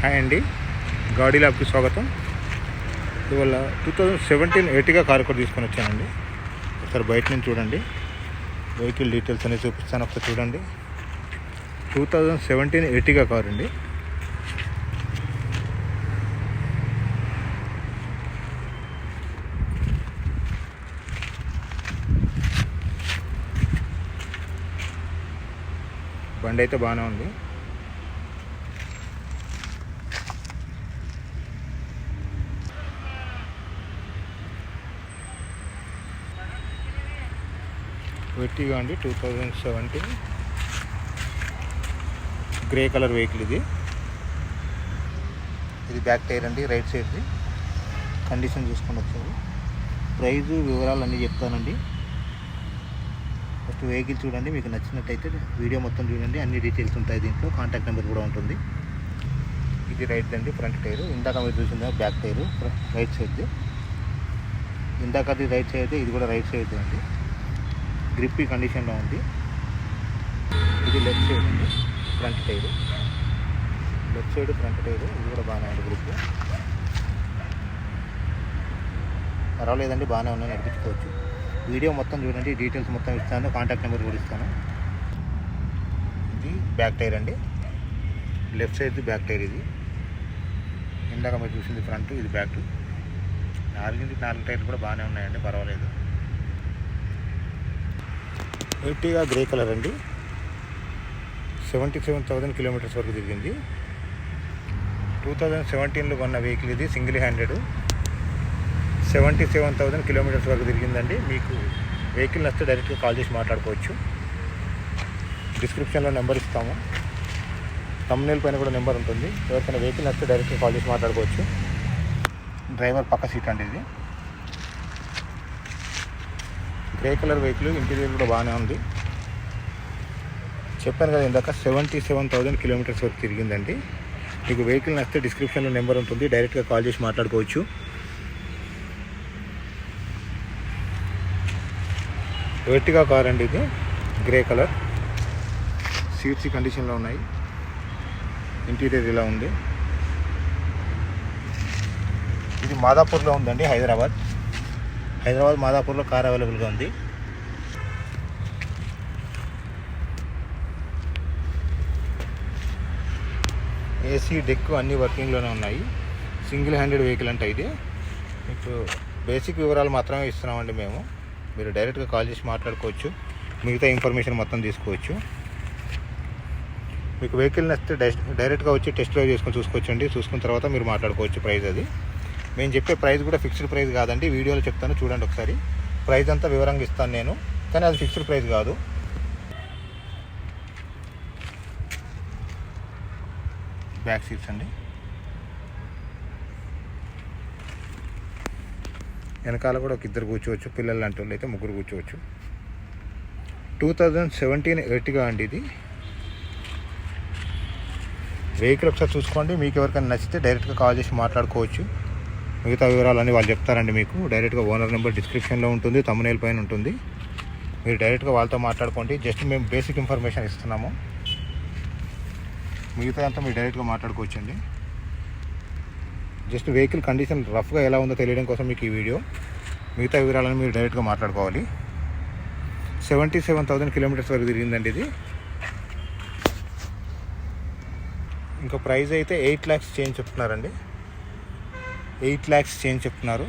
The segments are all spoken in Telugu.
హాయ్ అండి, గాడీ ల్యాబ్కి స్వాగతం. ఇవాళ 2017 ఎర్టిగా కార్ కూడా తీసుకొని వచ్చానండి. ఒకసారి బయట నుంచి చూడండి, వెహికల్ డీటెయిల్స్ అనేవి చూపిస్తాను. ఒకసారి చూడండి. 2017 ఎర్టిగా కార్ అండి. బండి అయితే బాగానే ఉంది. ఎర్టిగా అండి, 2017 గ్రే కలర్ వెహికల్. ఇది బ్యాక్ టైర్ అండి, రైట్ సైడ్ది. కండిషన్ చూసుకొని వచ్చారు. ప్రైజు వివరాలు అన్నీ చెప్తానండి. ఫస్ట్ వెహికల్ చూడండి, మీకు నచ్చినట్టయితే వీడియో మొత్తం చూడండి. అన్ని డీటెయిల్స్ ఉంటాయి దీంట్లో. కాంటాక్ట్ నెంబర్ కూడా ఉంటుంది. ఇది రైట్ అండి, ఫ్రంట్ టైరు. ఇందాక మీరు చూసిందా బ్యాక్ టైరు, రైట్ సైడ్ది. ఇందాక అది రైట్ సైడ్, ఇది కూడా రైట్ సైడ్ అండి. గ్రిప్పీ కండిషన్లో ఉంది. ఇది లెఫ్ట్ సైడ్ అండి, front tyre. Left side front tyre, ఇది కూడా బాగానే ఉంది. గ్రిప్ పర్వాలేదండి, బాగానే ఉన్నాయి, నడిపించుకోవచ్చు. వీడియో మొత్తం చూడండి, డీటెయిల్స్ మొత్తం ఇస్తాను. కాంటాక్ట్ నెంబర్ కూడా ఇస్తాను. ఇది బ్యాక్ టైర్ అండి, లెఫ్ట్ సైడ్ది బ్యాక్ టైర్. ఇది ఇందాక మీరు చూసింది ఫ్రంట్, ఇది బ్యాక్. 4 టైర్లు కూడా బాగానే ఉన్నాయండి, పర్వాలేదు. ఎర్టిగా గ్రే కలర్ అండి. 77,000 కిలోమీటర్స్ వరకు తిరిగింది. 2017లో కొన్న వెహికల్ ఇది, సింగిల్ హ్యాండెడ్. 77,000 కిలోమీటర్స్ వరకు తిరిగిందండి. మీకు వెహికల్ నచ్చితే డైరెక్ట్గా కాల్ చేసి మాట్లాడుకోవచ్చు. డిస్క్రిప్షన్లో నెంబర్ ఇస్తాము. థంబ్నెయిల్ పైన కూడా నెంబర్ ఉంటుంది. ఎవరికైనా వెహికల్ నచ్చితే డైరెక్ట్గా కాల్ చేసి మాట్లాడుకోవచ్చు. డ్రైవర్ పక్క సీట్ అండి ఇది. గ్రే కలర్ వెహికల్, ఇంటీరియర్ కూడా బాగానే ఉంది. చెప్పాను కదా ఇందాక, 77,000 కిలోమీటర్స్ వరకు తిరిగిందండి. మీకు వెహికల్ నచ్చితే డిస్క్రిప్షన్లో నెంబర్ ఉంటుంది, డైరెక్ట్గా కాల్ చేసి మాట్లాడుకోవచ్చు. ఎర్టిగా కార్ అండి ఇది, గ్రే కలర్. సీట్స్ కండిషన్లో ఉన్నాయి. ఇంటీరియర్ ఇలా ఉంది. ఇది మాదాపూర్లో ఉందండి, హైదరాబాద్ మాదాపూర్లో కార్ అవైలబుల్గా ఉంది. ఏసీ, డెక్ అన్నీ వర్కింగ్లోనే ఉన్నాయి. సింగిల్ హ్యాండెడ్ వెహికల్ అంటే ఇది. మీకు బేసిక్ వివరాలు మాత్రమే ఇస్తున్నామండి మేము. మీరు డైరెక్ట్గా కాల్ చేసి మాట్లాడుకోవచ్చు. మిగతా ఇన్ఫర్మేషన్ మొత్తం తీసుకోవచ్చు. మీకు వెహికల్ నచ్చితే డైరెక్ట్గా వచ్చి టెస్ట్ డ్రైవ్ చేసుకొని చూసుకోవచ్చు అండి. చూసుకున్న తర్వాత మీరు మాట్లాడుకోవచ్చు ప్రైస్. అది మేము చెప్పే ప్రైస్ కూడా ఫిక్స్డ్ ప్రైస్ కాదండి. వీడియోలో చెప్తాను, చూడండి ఒకసారి. ప్రైస్ అంతా వివరంగా ఇస్తాను నేను, కానీ అది ఫిక్స్డ్ ప్రైస్ కాదు. బ్యాక్ సీట్స్ అండి. వెనకాల కూడా ఒక ఇద్దరు కూర్చోవచ్చు. పిల్లలు లాంటి వాళ్ళు అయితే ముగ్గురు కూర్చోవచ్చు. 2017 ఎర్టిగా అండి ఇది. వెహికల్ ఒకసారి చూసుకోండి. మీకు ఎవరికైనా నచ్చితే డైరెక్ట్గా కాల్ చేసి మాట్లాడుకోవచ్చు. మిగతా వివరాలన్నీ వాళ్ళు చెప్తారండి మీకు. డైరెక్ట్గా ఓనర్ నెంబర్ డిస్క్రిప్షన్లో ఉంటుంది, థంబ్నెయిల్ పైన ఉంటుంది. మీరు డైరెక్ట్గా వాళ్ళతో మాట్లాడుకోండి. జస్ట్ మేము బేసిక్ ఇన్ఫర్మేషన్ ఇస్తున్నాము. మిగతా అంతా మీరు డైరెక్ట్గా మాట్లాడుకోవచ్చండి. జస్ట్ వెహికల్ కండిషన్ రఫ్గా ఎలా ఉందో తెలియడం కోసం మీకు ఈ వీడియో. మిగతా వివరాలను మీరు డైరెక్ట్గా మాట్లాడుకోవాలి. 77,000 కిలోమీటర్స్ వరకు తిరిగిందండి ఇది. ఇంకా ప్రైస్ అయితే 8 lakhs చేంజ్ చెప్తున్నారండి. 8 lakhs చేంజ్ చెప్తున్నారు.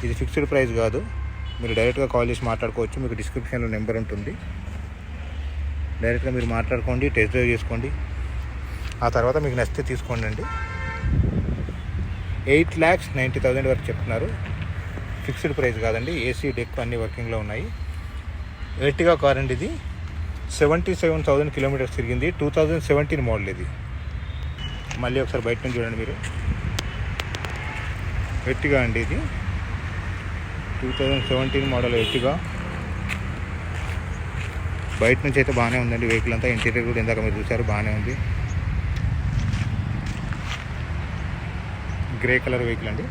ఇది ఫిక్స్డ్ ప్రైస్ కాదు. మీరు డైరెక్ట్గా కాల్ చేసి మాట్లాడుకోవచ్చు. మీకు డిస్క్రిప్షన్లో నెంబర్ ఉంటుంది. డైరెక్ట్గా మీరు మాట్లాడుకోండి, టెస్ట్ డ్రైవ్ చేసుకోండి. ఆ తర్వాత మీకు నచ్చితే తీసుకోండి అండి. 8,90,000 వరకు చెప్తున్నారు. ఫిక్స్డ్ ప్రైస్ కాదండి. ఏసీ, డెక్ అన్నీ వర్కింగ్లో ఉన్నాయి. ఎర్టిగా కార్ అండి ఇది. 77,000 కిలోమీటర్స్ తిరిగింది. 2017 మోడల్ ఇది. మళ్ళీ ఒకసారి బయట నుంచి చూడండి మీరు. ఎర్టిగా అండి ఇది, 2017 మోడల్ ఎర్టిగా. బయట నుంచి అయితే బాగానే ఉందండి వెహికల్ అంతా. ఇంటీరియర్ కూడా ఇందాక మీరు చూసారు, బాగానే ఉంది. గ్రే కలర్ వెహికల్ అండి.